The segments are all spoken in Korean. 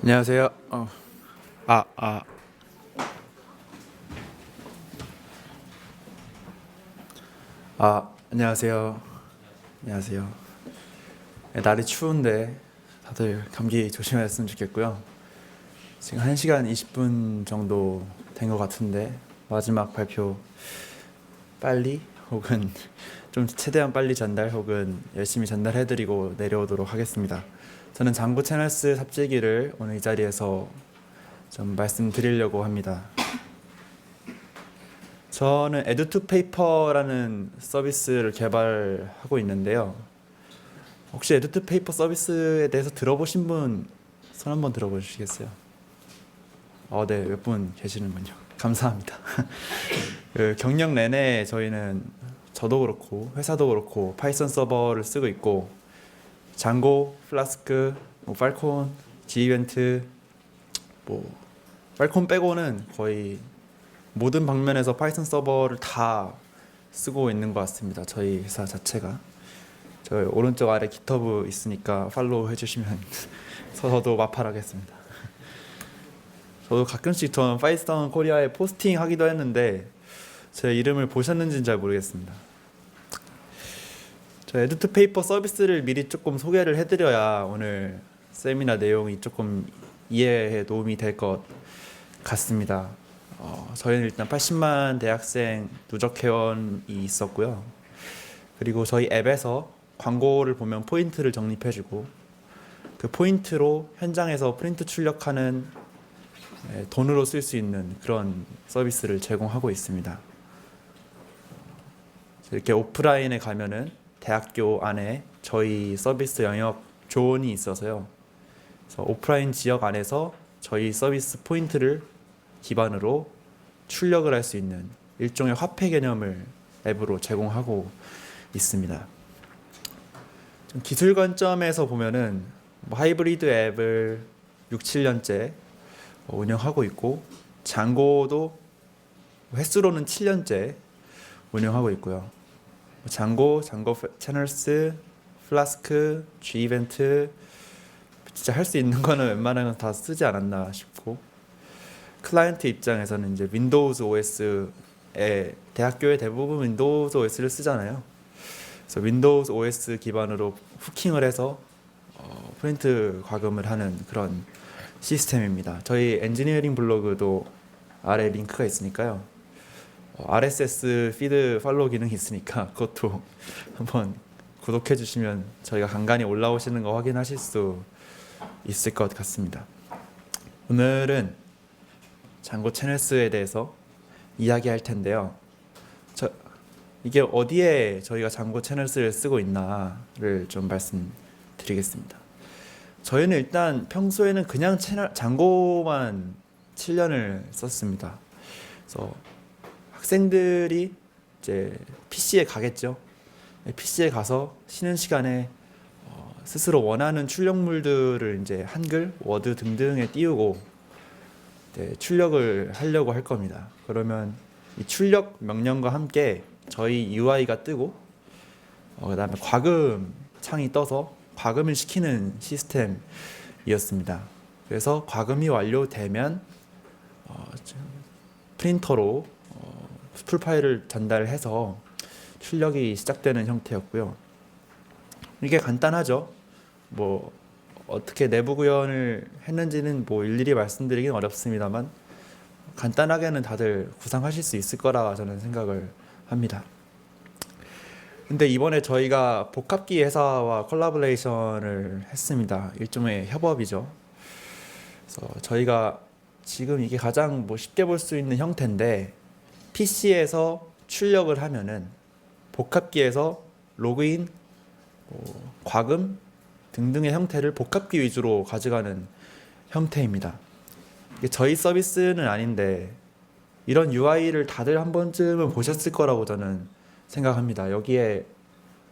안녕하세요. 아, 아, 안녕하세요. 안녕하세요. 네, 날이 추운데 다들 감기 조심하셨으면 좋겠고요. 지금 1시간 20분 정도 된 것 같은데 마지막 발표 빨리 혹은 좀 최대한 빨리 전달 혹은 열심히 전달해드리고 내려오도록 하겠습니다. 저는 장고 채널스 삽질기를 오늘 이 자리에서 좀 말씀드리려고 합니다. 저는 에듀투페이퍼라는 서비스를 개발하고 있는데요. 혹시 에듀투페이퍼 서비스에 대해서 들어보신 분 손 한번 들어보시겠어요? 네, 몇 분 계시는군요. 감사합니다. 그 경력 내내 저희는 저도 그렇고 회사도 그렇고 파이썬 서버를 쓰고 있고 장고, 플라스크, 팔콘, G이벤트, 뭐 팔콘 빼고는 거의 모든 방면에서 파이썬 서버를 다 쓰고 있는 것 같습니다. 저희 회사 자체가. 저희 오른쪽 아래 깃허브 있으니까 팔로우 해주시면 저도 마팔하겠습니다. 저도 가끔씩 저는 파이썬 코리아에 포스팅 하기도 했는데 제 이름을 보셨는지는 잘 모르겠습니다. 저 에듀투 페이퍼 서비스를 미리 조금 소개를 해드려야 오늘 세미나 내용이 조금 이해에 도움이 될 것 같습니다. 저희는 일단 80만 대학생 누적 회원이 있었고요. 그리고 저희 앱에서 광고를 보면 포인트를 적립해주고 그 포인트로 현장에서 프린트 출력하는 돈으로 쓸 수 있는 그런 서비스를 제공하고 있습니다. 이렇게 오프라인에 가면은 대학교 안에 저희 서비스 영역 존이 있어서요. 그래서 오프라인 지역 안에서 저희 서비스 포인트를 기반으로 출력을 할 수 있는 일종의 화폐 개념을 앱으로 제공하고 있습니다. 좀 기술 관점에서 보면은 하이브리드 앱을 6, 7년째 운영하고 있고 장고도 횟수로는 7년째 운영하고 있고요. 장고 채널스, 플라스크, G이벤트 진짜 할 수 있는 거는 웬만하면 다 쓰지 않았나 싶고 클라이언트 입장에서는 이제 윈도우즈 OS에 대학교에 대부분 윈도우즈 OS를 쓰잖아요. 그래서 윈도우즈 OS 기반으로 후킹을 해서 프린트 과금을 하는 그런 시스템입니다. 저희 엔지니어링 블로그도 아래 링크가 있으니까요. RSS 피드 팔로우 기능이 있으니까 그것도 한번 구독해 주시면 저희가 간간히 올라오시는 거 확인하실 수 있을 것 같습니다. 오늘은 장고 채널스에 대해서 이야기할 텐데요. 이게 어디에 저희가 장고 채널스를 쓰고 있나를 좀 말씀드리겠습니다. 저희는 일단 평소에는 그냥 장고만 7년을 썼습니다. 그래서 학생들이 이제 PC에 가겠죠. PC에 가서 쉬는 시간에 스스로 원하는 출력물들을 이제 한글, 워드 등등에 띄우고 출력을 하려고 할 겁니다. 그러면 이 출력 명령과 함께 저희 UI가 뜨고 그다음에 과금 창이 떠서 과금을 시키는 시스템이었습니다. 그래서 과금이 완료되면 프린터로 풀 파일을 전달해서 출력이 시작되는 형태였고요. 이게 간단하죠. 뭐 어떻게 내부 구현을 했는지는 뭐 일일이 말씀드리긴 어렵습니다만 간단하게는 다들 구상하실 수 있을 거라 저는 생각을 합니다. 근데 이번에 저희가 복합기 회사와 콜라보레이션을 했습니다. 일종의 협업이죠. 그래서 저희가 지금 이게 가장 뭐 쉽게 볼 수 있는 형태인데 PC에서 출력을 하면은 복합기에서 로그인, 과금 등등의 형태를 복합기 위주로 가져가는 형태입니다. 이게 저희 서비스는 아닌데 이런 UI를 다들 한 번쯤은 보셨을 거라고 저는 생각합니다. 여기에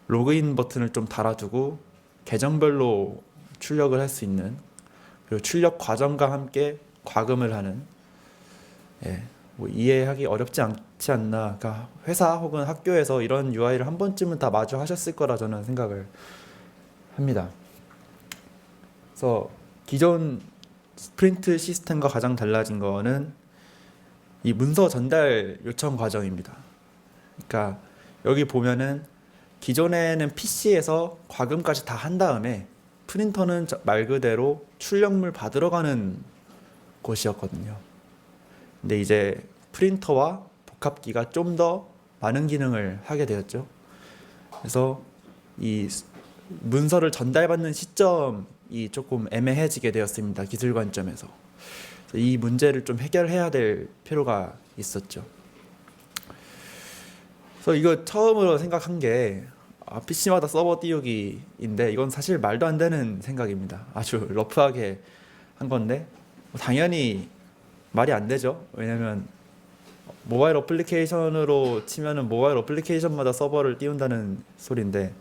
로그인 버튼을 좀 달아두고 계정별로 출력을 할 수 있는 그리고 출력 과정과 함께 과금을 하는 뭐 이해하기 어렵지 않지 않나. 그러니까 회사 혹은 학교에서 이런 UI를 한 번쯤은 다 마주하셨을 거라 저는 생각을 합니다. 그래서 기존 스프린트 시스템과 가장 달라진 거는 이 문서 전달 요청 과정입니다. 그러니까 여기 보면은 기존에는 PC에서 과금까지 다 한 다음에 프린터는 말 그대로 출력물 받으러 가는 곳이었거든요. 근데 이제 프린터와 복합기가 좀 더 많은 기능을 하게 되었죠. 그래서 이 문서를 전달받는 시점이 조금 애매해지게 되었습니다. 기술 관점에서. 이 문제를 좀 해결해야 될 필요가 있었죠. 그래서 이거 처음으로 생각한 게 PC마다 서버 띄우기인데 이건 사실 말도 안 되는 생각입니다. 아주 러프하게 한 건데 당연히 말이 안 되죠. 왜냐면 모바일 어플리케이션으로 치면은 모바일 어플리케이션마다 서버를 띄운다는 소리인데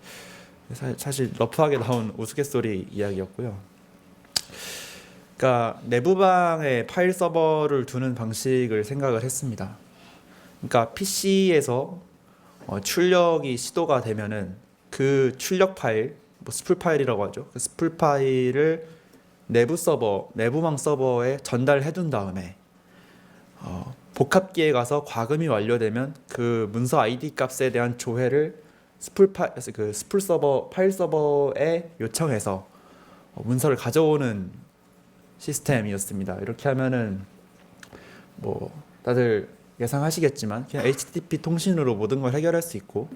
사실 러프하게 나온 우스갯소리 이야기였고요. 그러니까 내부방에 파일 서버를 두는 방식을 생각을 했습니다. 그러니까 PC에서 출력이 시도가 되면은 그 출력 파일, 뭐 스풀 파일이라고 하죠. 그 스풀 파일을 내부 서버, 내부망 서버에 전달해 둔 다음에 복합기에 가서 과금이 완료되면 그 문서 ID 값에 대한 조회를 그 스풀 서버 파일 서버에 요청해서 문서를 가져오는 시스템이었습니다. 이렇게 하면은 뭐 다들 예상하시겠지만 그냥 HTTP 통신으로 모든 걸 해결할 수 있고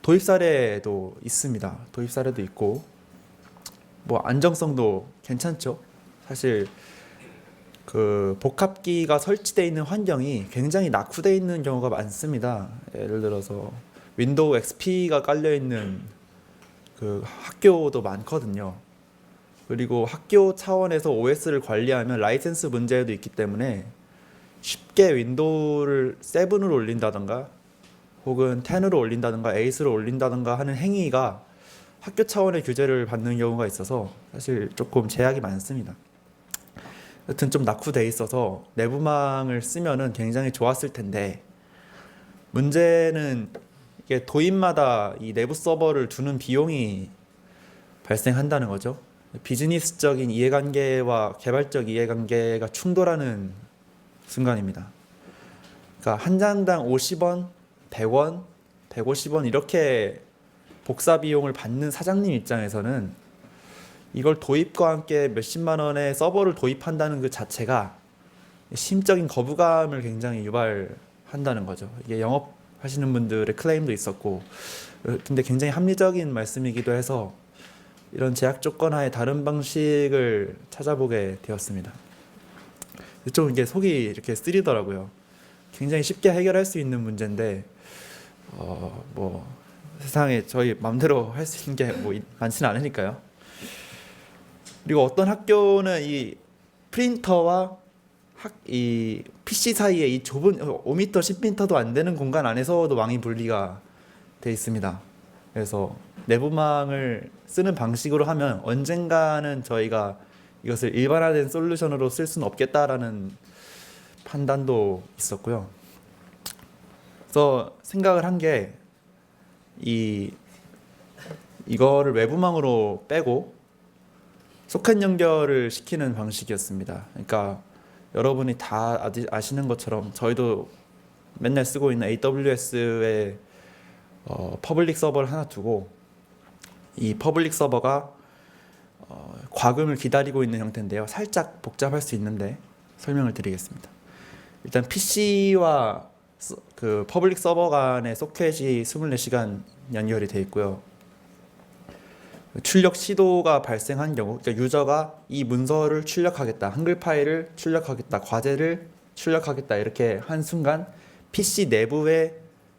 도입 사례도 있습니다. 도입 사례도 있고 뭐 안정성도 괜찮죠. 사실 그 복합기가 설치되어 있는 환경이 굉장히 낙후되어 있는 경우가 많습니다. 예를 들어서 윈도우 XP가 깔려 있는 그 학교도 많거든요. 그리고 학교 차원에서 OS를 관리하면 라이센스 문제도 있기 때문에 쉽게 윈도우를 7으로 올린다던가 혹은 10으로 올린다던가 8으로 올린다던가 하는 행위가 학교 차원의 규제를 받는 경우가 있어서 사실 조금 제약이 많습니다. 여튼 좀 낙후돼 있어서 내부망을 쓰면은 굉장히 좋았을 텐데 문제는 이게 도입마다 이 내부 서버를 두는 비용이 발생한다는 거죠. 비즈니스적인 이해관계와 개발적 이해관계가 충돌하는 순간입니다. 그러니까 한 장당 50원, 100원, 150원 이렇게 복사 비용을 받는 사장님 입장에서는 이걸 도입과 함께 몇십만 원의 서버를 도입한다는 그 자체가 심적인 거부감을 굉장히 유발한다는 거죠. 이게 영업하시는 분들의 클레임도 있었고, 근데 굉장히 합리적인 말씀이기도 해서 이런 제약 조건 하에 다른 방식을 찾아보게 되었습니다. 좀 이게 속이 이렇게 쓰리더라고요. 굉장히 쉽게 해결할 수 있는 문제인데, 뭐 세상에 저희 마음대로 할 수 있는 게 뭐 많지는 않으니까요. 그리고 어떤 학교는 이 프린터와 이 PC 사이에 이 좁은 5m, 10m도 안 되는 공간 안에서도 망이 분리가 돼 있습니다. 그래서 내부망을 쓰는 방식으로 하면 언젠가는 저희가 이것을 일반화된 솔루션으로 쓸 수는 없겠다라는 판단도 있었고요. 그래서 생각을 한 게 이거를 외부망으로 빼고 소켓 연결을 시키는 방식이었습니다. 그러니까 여러분이 다 아시는 것처럼 저희도 맨날 쓰고 있는 AWS에 퍼블릭 서버를 하나 두고 이 퍼블릭 서버가 과금을 기다리고 있는 형태인데요. 살짝 복잡할 수 있는데 설명을 드리겠습니다. 일단 PC와 그 퍼블릭 서버 간의 소켓이 24시간 연결이 되어 있고요. 출력 시도가 발생한 경우, 그러니까 유저가 이 문서를 출력하겠다, 한글 파일을 출력하겠다, 과제를 출력하겠다 이렇게 한 순간 PC 내부에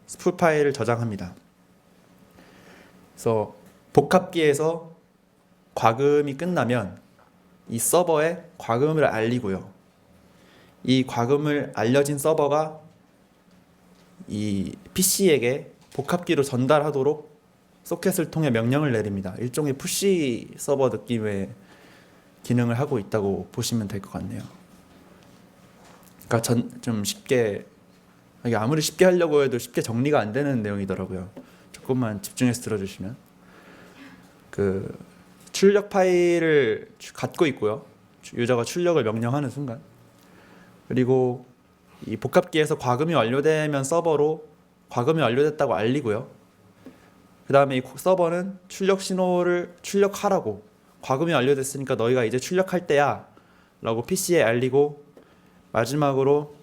스풀 파일을 저장합니다. 그래서 복합기에서 과금이 끝나면 이 서버에 과금을 알리고요. 이 과금을 알려진 서버가 이 PC에게 복합기로 전달하도록 소켓을 통해 명령을 내립니다. 일종의 푸시 서버 느낌의 기능을 하고 있다고 보시면 될 것 같네요. 그러니까 좀 쉽게, 이게 아무리 쉽게 하려고 해도 쉽게 정리가 안 되는 내용이더라고요. 조금만 집중해서 들어주시면. 그 출력 파일을 갖고 있고요. 유저가 출력을 명령하는 순간. 그리고 이 복합기에서 과금이 완료되면 서버로 과금이 완료됐다고 알리고요. 그 다음에 이 서버는 출력 신호를 출력하라고, 과금이 완료됐으니까 너희가 이제 출력할 때야 라고 PC에 알리고, 마지막으로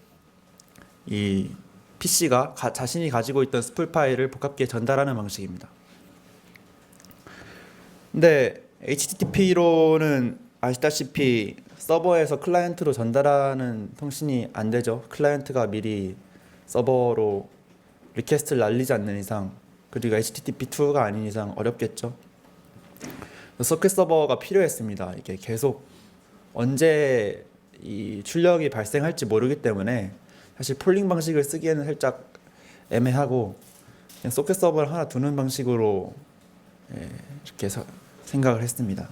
이 PC가 자신이 가지고 있던 스풀 파일을 복합기에 전달하는 방식입니다. 근데 HTTP로는 아시다시피 서버에서 클라이언트로 전달하는 통신이 안 되죠. 클라이언트가 미리 서버로 리퀘스트를 날리지 않는 이상, 그리고 HTTP2가 아닌 이상 어렵겠죠. 서킷 서버가 필요했습니다. 이게 계속 언제 이 출력이 발생할지 모르기 때문에 사실 폴링 방식을 쓰기에는 살짝 애매하고, 그냥 소켓 서버를 하나 두는 방식으로 이렇게 생각을 했습니다.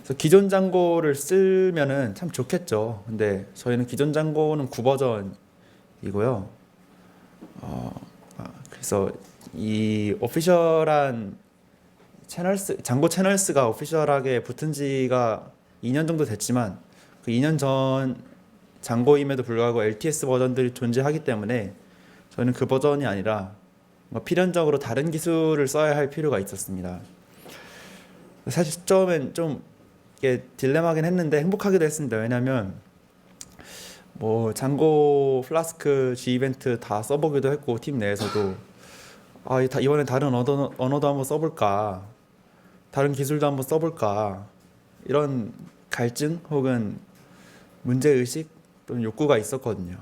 그래서 기존 잔고를 쓰면은 참 좋겠죠. 근데 저희는 기존 잔고는 9버전이고요. 그래서 이 오피셜한 잔고 채널스가 오피셜하게 붙은 지가 2년 정도 됐지만, 그 2년 전 잔고임에도 불구하고 LTS 버전들이 존재하기 때문에 저희는 그 버전이 아니라 필연적으로 다른 기술을 써야 할 필요가 있었습니다. 사실 처음엔 좀 이게 딜레마긴 했는데 행복하기도 했습니다. 왜냐면 뭐 잔고, 플라스크, G이벤트 다 써보기도 했고, 팀 내에서도 이번에 다른 언어도 한번 써볼까, 다른 기술도 한번 써볼까, 이런 갈증 혹은 문제의식 또는 욕구가 있었거든요.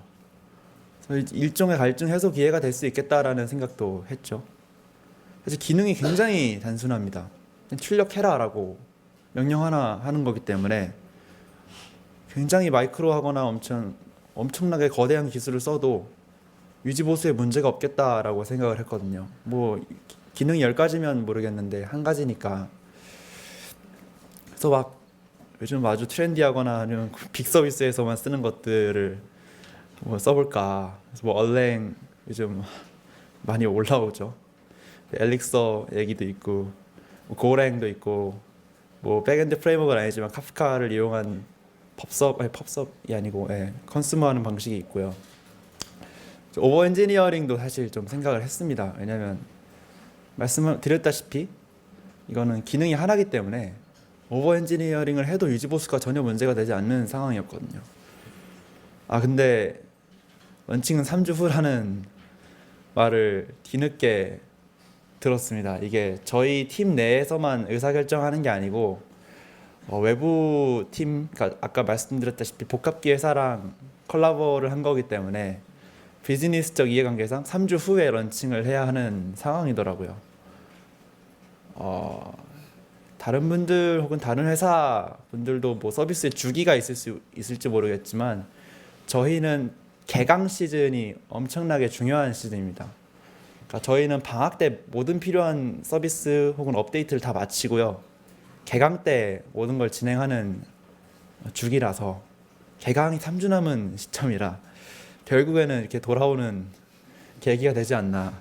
그래서 일종의 갈증 해소 기회가 될 수 있겠다라는 생각도 했죠. 사실 기능이 굉장히 단순합니다. 출력해라 라고 명령 하나 하는 거기 때문에 굉장히 마이크로하거나 엄청나게 거대한 기술을 써도 유지보수에 문제가 없겠다라고 생각을 했거든요. 뭐 기능이 10가지면 모르겠는데 한 가지니까. 그래서 막 요즘 아주 트렌디하거나 아니면 빅 서비스에서만 쓰는 것들을 뭐 써볼까. 그래서 뭐 얼랭 요즘 많이 올라오죠. 엘릭서 얘기도 있고, 뭐 고랭도 있고, 뭐 백엔드 프레임워크는 아니지만 카프카를 이용한 펍섭이 아니고 컨슈머하는 방식이 있고요. 오버 엔지니어링도 사실 좀 생각을 했습니다. 왜냐면 말씀드렸다시피 이거는 기능이 하나이기 때문에 오버 엔지니어링을 해도 유지보수가 전혀 문제가 되지 않는 상황이었거든요. 근데 런칭은 3주 후라는 말을 뒤늦게 들었습니다. 이게 저희 팀 내에서만 의사결정하는 게 아니고 외부 팀, 그러니까 아까 말씀드렸다시피 복합기 회사랑 콜라보를 한 거기 때문에 비즈니스적 이해관계상 3주 후에 런칭을 해야 하는 상황이더라고요. 다른 분들 혹은 다른 회사 분들도 뭐 서비스의 주기가 있을지 모르겠지만 저희는 개강 시즌이 엄청나게 중요한 시즌입니다. 그러니까 저희는 방학 때 모든 필요한 서비스 혹은 업데이트를 다 마치고요. 개강 때 모든 걸 진행하는 주기라서 개강이 3주 남은 시점이라 결국에는 이렇게 돌아오는 계기가 되지 않나.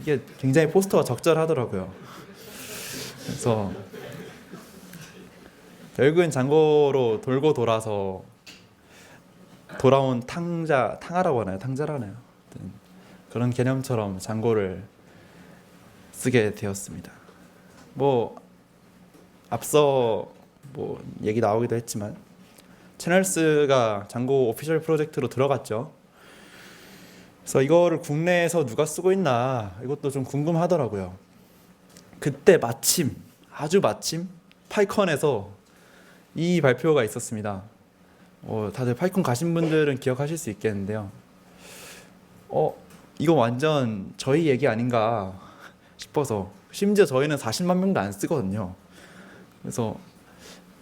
이게 굉장히 포스터가 적절하더라고요. 그래서 결국엔 잔고로 돌고 돌아서 돌아온 탕하라고 하나요? 탕자라나요? 그런 개념처럼 잔고를 쓰게 되었습니다. 뭐 앞서 뭐 얘기 나오기도 했지만 채널스가 잔고 오피셜 프로젝트로 들어갔죠. 그래서 이거를 국내에서 누가 쓰고 있나 이것도 좀 궁금하더라고요. 그때 아주 마침 파이컨에서 이 발표가 있었습니다. 다들 파이콘 가신 분들은 기억하실 수 있겠는데요. 이거 완전 저희 얘기 아닌가 싶어서, 심지어 저희는 40만 명도 안 쓰거든요. 그래서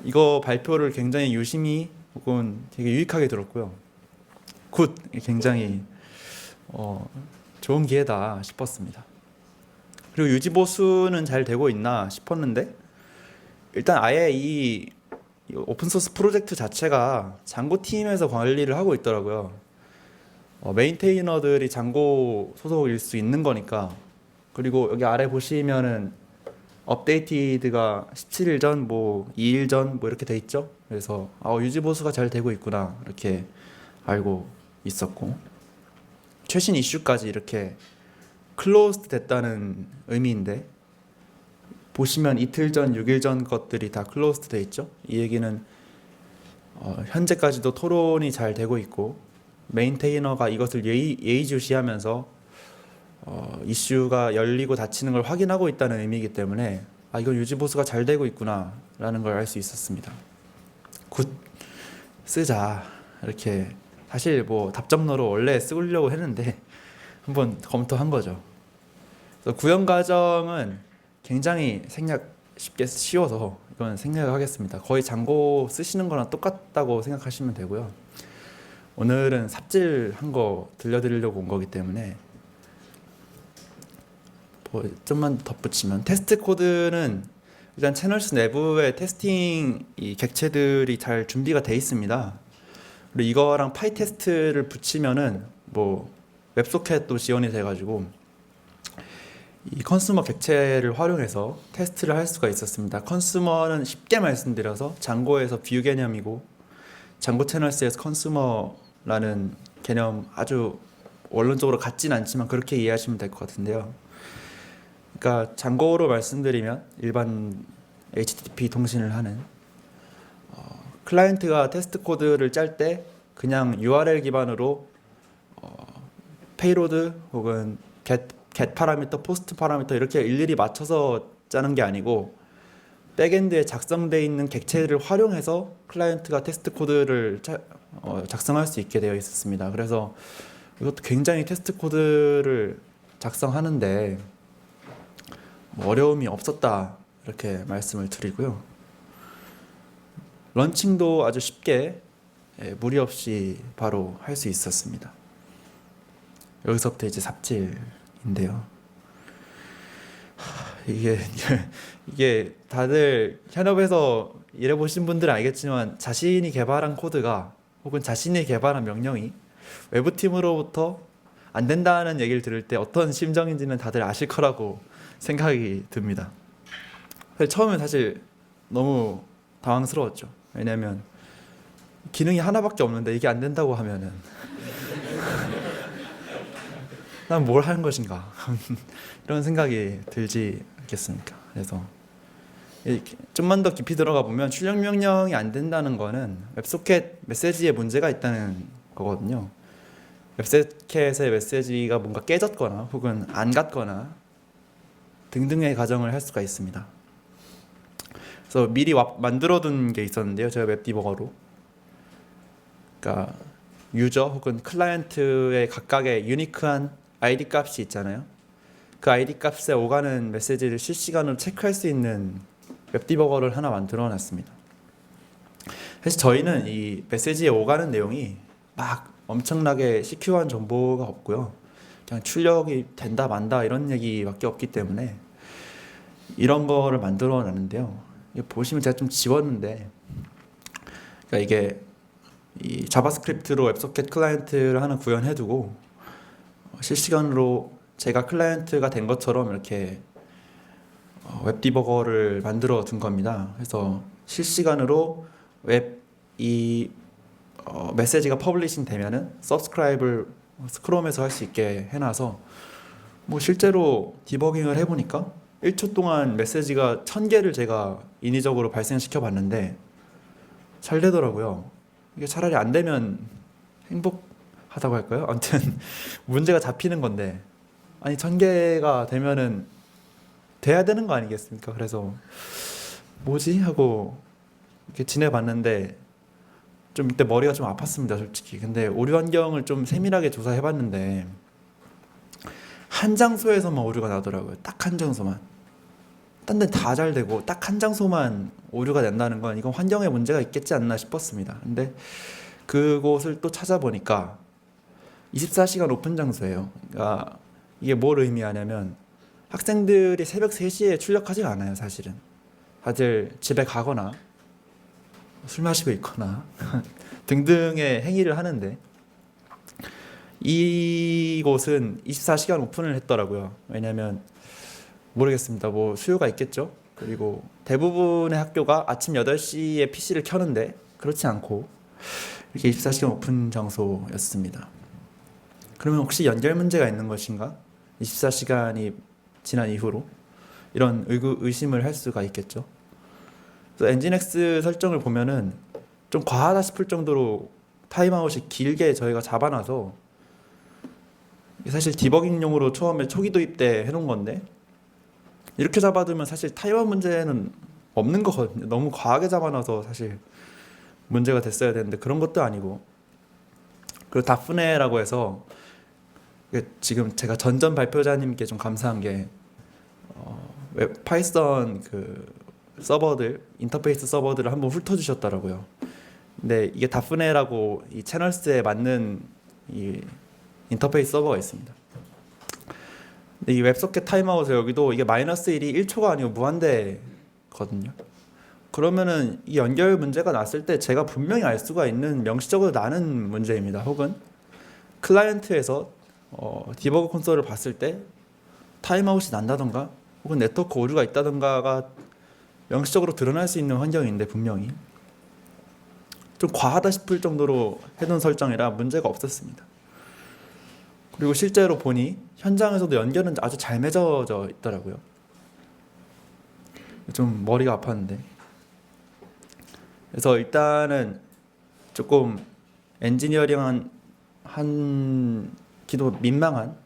이거 발표를 굉장히 유심히 혹은 되게 유익하게 들었고요. 굉장히 좋은 기회다 싶었습니다. 그리고 유지보수는 잘 되고 있나 싶었는데, 일단 아예 이 오픈소스 프로젝트 자체가 잔고 팀에서 관리를 하고 있더라고요. 메인테이너들이 잔고 소속일 수 있는 거니까. 그리고 여기 아래 보시면은 업데이티드가 17일 전, 뭐 2일 전 뭐 이렇게 돼 있죠. 그래서 유지 보수가 잘 되고 있구나 이렇게 알고 있었고, 최신 이슈까지 이렇게 클로즈드 됐다는 의미인데, 보시면 이틀 전, 6일 전 것들이 다 클로즈드 돼 있죠. 이 얘기는 현재까지도 토론이 잘 되고 있고, 메인테이너가 이것을 예의주시하면서 이슈가 열리고 닫히는 걸 확인하고 있다는 의미이기 때문에 이건 유지 보수가 잘 되고 있구나 라는 걸 알 수 있었습니다. 굿, 쓰자 이렇게. 사실 뭐 답정너로 원래 쓰려고 했는데 한번 검토한 거죠. 그래서 구현 과정은 굉장히 쉬워서 이건 생략하겠습니다. 거의 장고 쓰시는 거랑 똑같다고 생각하시면 되고요. 오늘은 삽질한 거 들려드리려고 온 거기 때문에 뭐 좀만 덧붙이면, 테스트 코드는 일단 채널스 내부에 테스팅 이 객체들이 잘 준비가 돼 있습니다. 그리고 이거랑 파이 테스트를 붙이면은 뭐 웹소켓도 지원이 돼가지고 이 컨슈머 객체를 활용해서 테스트를 할 수가 있었습니다. 컨슈머는 쉽게 말씀드려서 장고에서 뷰 개념이고, 장고 채널스에서 컨슈머라는 개념 아주 원론적으로 같진 않지만 그렇게 이해하시면 될 것 같은데요. 그러니까 장고로 말씀드리면 일반 HTTP 통신을 하는 클라이언트가 테스트 코드를 짤 때 그냥 URL 기반으로 페이로드 혹은 get 파라미터, 포스트 파라미터 이렇게 일일이 맞춰서 짜는 게 아니고, 백엔드에 작성되어 있는 객체를 활용해서 클라이언트가 테스트 코드를 작성할 수 있게 되어 있었습니다. 그래서 이것도 굉장히 테스트 코드를 작성하는데 뭐 어려움이 없었다 이렇게 말씀을 드리고요. 런칭도 아주 쉽게 무리 없이 바로 할 수 있었습니다. 여기서부터 이제 삽질인데요. 이게 다들 현업에서 일해보신 분들은 알겠지만, 자신이 개발한 코드가 혹은 자신이 개발한 명령이 외부팀으로부터 안 된다는 얘기를 들을 때 어떤 심정인지는 다들 아실 거라고 생각이 듭니다. 처음엔 사실 너무 당황스러웠죠. 왜냐면 기능이 하나밖에 없는데 이게 안 된다고 하면은 난 뭘 하는 것인가 이런 생각이 들지 않겠습니까? 그래서 좀만 더 깊이 들어가 보면 출력 명령이 안 된다는 거는 웹소켓 메시지에 문제가 있다는 거거든요. 웹소켓의 메시지가 뭔가 깨졌거나 혹은 안 갔거나 등등의 가정을 할 수가 있습니다. 그래서 미리 만들어둔 게 있었는데요, 제가 웹디버거로. 그러니까 유저 혹은 클라이언트의 각각의 유니크한 ID 값이 있잖아요. 그 ID 값에 오가는 메시지를 실시간으로 체크할 수 있는 웹디버거를 하나 만들어 놨습니다. 사실 저희는 이 메시지에 오가는 내용이 막 엄청나게 시큐어한 정보가 없고요. 그냥 출력이 된다 만다 이런 얘기밖에 없기 때문에 이런 거를 만들어 놨는데요. 이거 보시면 제가 좀 지웠는데, 그러니까 이게 이 자바스크립트로 웹소켓 클라이언트를 하나 구현해두고 실시간으로 제가 클라이언트가 된 것처럼 이렇게 웹디버거를 만들어 둔 겁니다. 그래서 실시간으로 메시지가 퍼블리싱 되면은 서브스크라이브를 스크롬에서 할 수 있게 해놔서, 뭐 실제로 디버깅을 해보니까 1초 동안 메시지가 1000개를 제가 인위적으로 발생시켜 봤는데 잘 되더라고요. 이게 차라리 안 되면 행복하다고 할까요? 아무튼 문제가 잡히는 건데, 아니 1000개가 되면은 돼야 되는 거 아니겠습니까? 그래서 뭐지? 하고 이렇게 지내봤는데 좀 이때 머리가 좀 아팠습니다, 솔직히. 근데 오류 환경을 좀 세밀하게 조사해봤는데 한 장소에서만 오류가 나더라고요. 딱 한 장소만. 딴 데는 다 잘 되고 딱 한 장소만 오류가 난다는 건 이건 환경에 문제가 있겠지 않나 싶었습니다. 근데 그곳을 또 찾아보니까 24시간 오픈 장소예요. 그러니까 이게 뭘 의미하냐면 학생들이 새벽 3시에 출력하지가 않아요, 사실은. 다들 집에 가거나 술 마시고 있거나 등등의 행위를 하는데, 이곳은 24시간 오픈을 했더라고요. 왜냐면 모르겠습니다. 뭐 수요가 있겠죠. 그리고 대부분의 학교가 아침 8시에 PC를 켜는데 그렇지 않고 이렇게 24시간 오픈 장소였습니다. 그러면 혹시 연결 문제가 있는 것인가? 24시간이 지난 이후로 이런 의심을 할 수가 있겠죠. 그래서 엔진X 설정을 보면은 좀 과하다 싶을 정도로 타임아웃이 길게 저희가 잡아놔서 사실 디버깅용으로 처음에 초기 도입 때 해놓은 건데 이렇게 잡아두면 사실 타임아웃 문제는 없는 거거든요. 너무 과하게 잡아놔서 사실 문제가 됐어야 되는데 그런 것도 아니고, 그리고 다프네라고 해서 지금 제가 전전 발표자님께 좀 감사한 게 파이썬 그 서버들, 인터페이스 서버들을 한번 훑어주셨더라고요. 근데 이게 다프네라고 이 채널스에 맞는 이 인터페이스 서버가 있습니다. 근데 이 웹소켓 타임아웃에 여기도 이게 -1이 1초가 아니고 무한대거든요. 그러면은 이 연결 문제가 났을 때 제가 분명히 알 수가 있는, 명시적으로 나는 문제입니다. 혹은 클라이언트에서 디버그 콘솔을 봤을 때 타임아웃이 난다던가 혹은 네트워크 오류가 있다던가가 명시적으로 드러날 수 있는 환경인데 분명히 좀 과하다 싶을 정도로 해둔 설정이라 문제가 없었습니다. 그리고 실제로 보니 현장에서도 연결은 아주 잘 맺어져 있더라고요. 좀 머리가 아팠는데. 그래서 일단은 조금 엔지니어링한 기도 민망한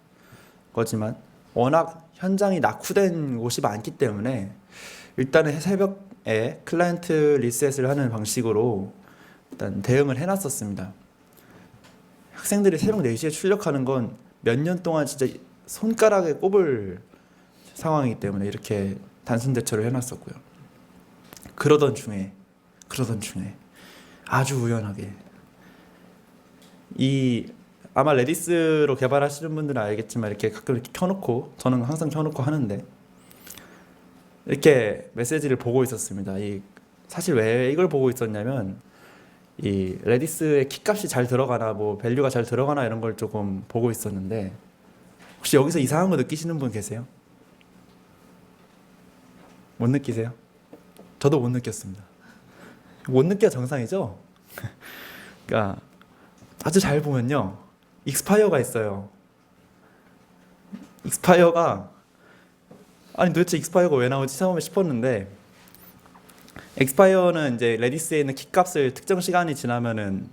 거지만 워낙 현장이 낙후된 곳이 많기 때문에 일단은 새벽에 클라이언트 리셋을 하는 방식으로 일단 대응을 해놨었습니다. 학생들이 새벽 4시에 출력하는 건 몇 년 동안 진짜 손가락에 꼽을 상황이기 때문에 이렇게 단순 대처를 해놨었고요. 그러던 중에 아주 우연하게 아마 레디스로 개발하시는 분들은 알겠지만 이렇게 가끔 이렇게 켜놓고, 저는 항상 켜놓고 하는데 이렇게 메시지를 보고 있었습니다. 사실 왜 이걸 보고 있었냐면 이 레디스의 키값이 잘 들어가나 뭐 밸류가 잘 들어가나 이런 걸 조금 보고 있었는데, 혹시 여기서 이상한 거 느끼시는 분 계세요? 못 느끼세요? 저도 못 느꼈습니다. 못 느껴야 정상이죠? 그러니까 아주 잘 보면요, 익스파이어가 있어요. 익스파이어가, 아니 도대체 익스파이어가 왜 나오지 처음에 싶었는데, 익스파이어는 이제 레디스에 있는 키값을 특정 시간이 지나면은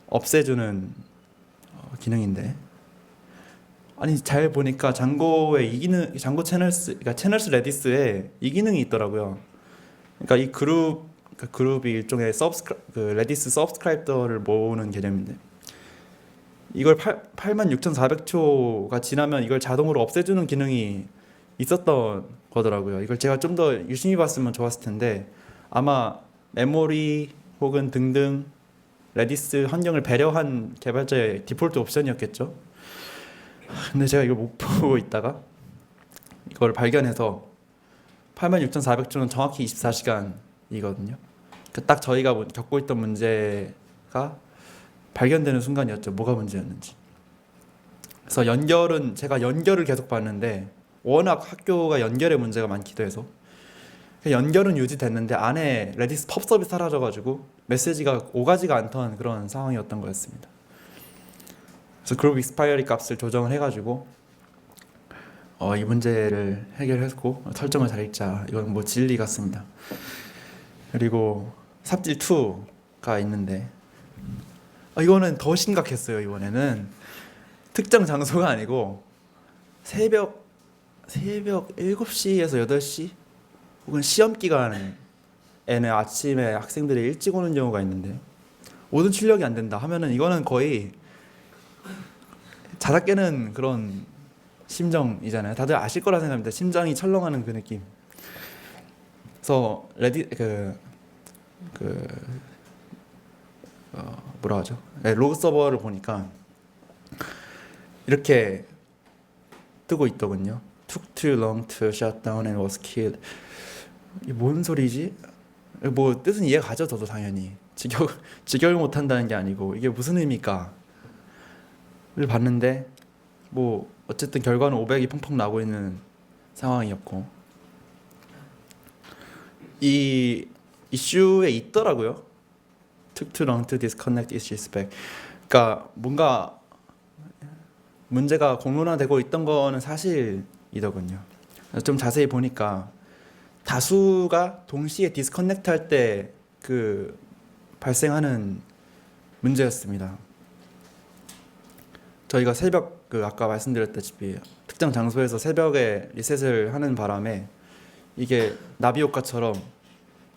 없애주는 기능인데, 아니 잘 보니까 장고에 이 기능, 장고 채널스, 그러니까 채널스 레디스에 이 기능이 있더라고요. 그러니까 이 그룹이 일종의 레디스 서브스크라이버를 모으는 개념인데, 이걸 86,400초가 지나면 이걸 자동으로 없애주는 기능이 있었던 거더라고요. 이걸 제가 좀 더 유심히 봤으면 좋았을 텐데, 아마 메모리 혹은 등등 레디스 환경을 배려한 개발자의 디폴트 옵션이었겠죠. 근데 제가 이걸 못 보고 있다가 이걸 발견해서 86,400초는 정확히 24시간이거든요. 딱 저희가 겪고 있던 문제가 발견되는 순간이었죠. 뭐가 문제였는지. 그래서 제가 연결을 계속 봤는데 워낙 학교가 연결에 문제가 많기도 해서 연결은 유지됐는데 안에 레디스 펍 서비스 사라져가지고 메시지가 오가지가 않던 그런 상황이었던 거였습니다. 그래서 그룹 익스파이어리 값을 조정을 해가지고 이 문제를 해결했고, 설정을 잘 읽자, 이건 뭐 진리 같습니다. 그리고 삽질 2가 있는데 이거는 더 심각했어요. 이번에는 특정 장소가 아니고 새벽 7시에서 8시 혹은 시험 기간에는 아침에 학생들이 일찍 오는 경우가 있는데 모든 출력이 안 된다 하면은 이거는 거의 자다 깨는 그런 심정이잖아요. 다들 아실 거라 생각합니다. 심장이 철렁하는 그 느낌. 그래서 뭐라 하죠? 로그 서버를 보니까 이렇게 뜨고 있더군요. Took too long to shut down and was killed. 이게 뭔 소리지? 뭐 뜻은 이해가 가죠. 저도 당연히 직역을 못한다는 게 아니고 이게 무슨 의미일까? 를 봤는데 뭐 어쨌든 결과는 500이 펑펑 나고 있는 상황이었고, 이 이슈에 있더라고요. Took too long to disconnect issue spec. 그러니까 뭔가 문제가 공론화되고 있던 거는 사실이더군요. 좀 자세히 보니까 다수가 동시에 디스커넥트 할 때 그 발생하는 문제였습니다. 저희가 새벽 아까 말씀드렸다시피 특정 장소에서 새벽에 리셋을 하는 바람에 이게 나비 효과처럼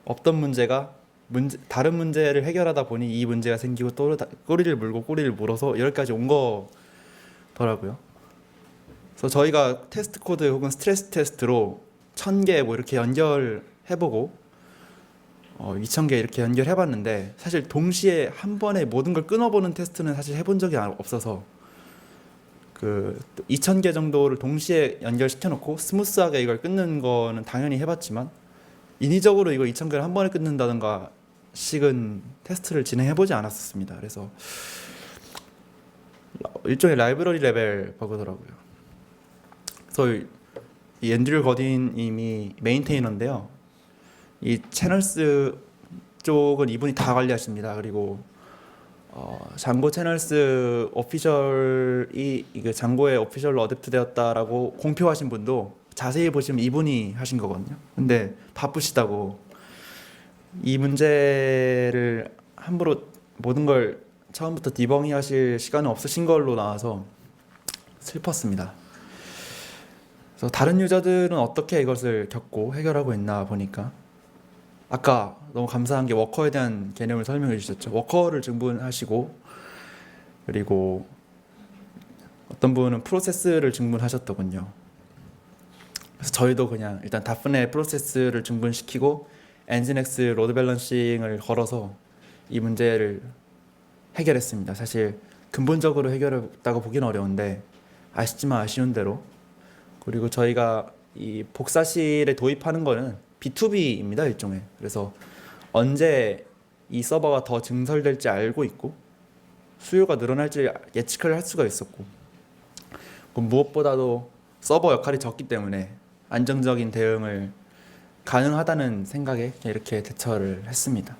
없던 문제가 다른 문제를 해결하다 보니 이 문제가 생기고 또 꼬리를 물고 꼬리를 물어서 여기까지 온 거더라고요. 그래서 저희가 테스트 코드 혹은 스트레스 테스트로 1000개 뭐 이렇게 연결해보고 2000개 이렇게 연결해봤는데, 사실 동시에 한 번에 모든 걸 끊어보는 테스트는 사실 해본 적이 없어서 2000개 정도를 동시에 연결시켜놓고 스무스하게 이걸 끊는 거는 당연히 해봤지만, 인위적으로 이거 2000개를 한 번에 끊는다던가 식은 테스트를 진행해보지 않았었습니다. 그래서 일종의 라이브러리 레벨 버그더라고요. 그래서 이 앤드류 거딘님이 메인테이너인데요. 이 채널스 쪽은 이분이 다 관리하십니다. 그리고 장고 채널스 오피셜이 이게 장고에 오피셜로 어댑트 되었다라고 공표하신 분도 자세히 보시면 이분이 하신 거거든요. 근데 바쁘시다고 이 문제를 함부로 모든 걸 처음부터 디버깅 하실 시간은 없으신 걸로 나와서 슬펐습니다. 그래서 다른 유저들은 어떻게 이것을 겪고 해결하고 있나 보니까, 아까 너무 감사한 게 워커에 대한 개념을 설명해 주셨죠. 워커를 증분하시고, 그리고 어떤 분은 프로세스를 증분하셨더군요. 그래서 저희도 그냥 일단 다프네 프로세스를 증분시키고 엔진엑스 로드 밸런싱을 걸어서 이 문제를 해결했습니다. 사실 근본적으로 해결했다고 보기는 어려운데 아쉽지만 아쉬운 대로. 그리고 저희가 이 복사실에 도입하는 거는 B2B입니다, 일종의. 그래서 언제 이 서버가 더 증설될지 알고 있고 수요가 늘어날지 예측을 할 수가 있었고, 무엇보다도 서버 역할이 적기 때문에 안정적인 대응을 가능하다는 생각에 이렇게 대처를 했습니다.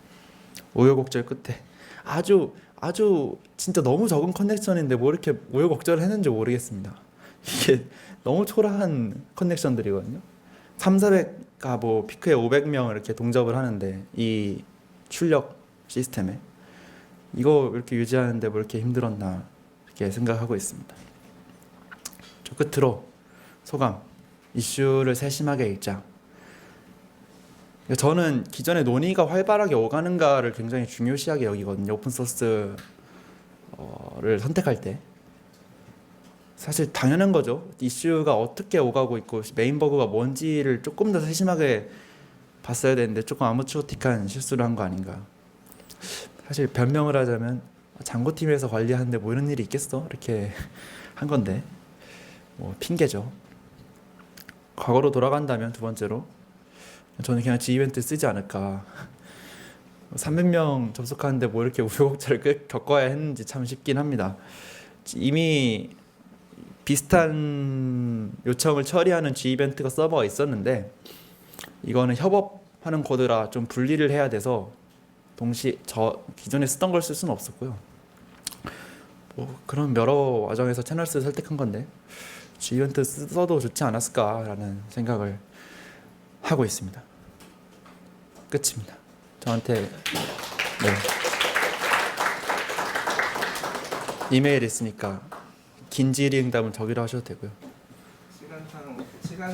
우여곡절 끝에 아주 진짜 너무 적은 커넥션인데 뭐 이렇게 우여곡절을 했는지 모르겠습니다. 이게 너무 초라한 커넥션들이거든요. 3,400가 뭐 피크에 500명 이렇게 동접을 하는데 이 출력 시스템에 이거 이렇게 유지하는데 뭐 이렇게 힘들었나 이렇게 생각하고 있습니다. 저 끝으로 소감, 이슈를 세심하게 읽자. 저는 기존의 논의가 활발하게 오가는가를 굉장히 중요시하게 여기거든요. 오픈소스를 선택할 때. 사실 당연한 거죠. 이슈가 어떻게 오가고 있고 메인 버그가 뭔지를 조금 더 세심하게 봤어야 되는데 조금 아마추어틱한 실수를 한 거 아닌가. 사실 변명을 하자면 장고팀에서 관리하는데 뭐 이런 일이 있겠어? 이렇게 한 건데 뭐 핑계죠. 과거로 돌아간다면 두 번째로 저는 그냥 G-이벤트 쓰지 않을까. 300명 접속하는데 뭐 이렇게 우여곡절을 겪어야 했는지 참 싶긴 합니다. 이미 비슷한 요청을 처리하는 G-이벤트가 서버가 있었는데 이거는 협업하는 코드라 좀 분리를 해야 돼서 동시에 기존에 쓰던 걸 쓸 수는 없었고요. 뭐 그런 여러 과정에서 채널스를 설득한 건데 G-이벤트 써도 좋지 않았을까라는 생각을 하고 있습니다. 끝입니다. 저한테 이메일 있으니까 긴 질의응답은 저기로 하셔도 되고요. 시간상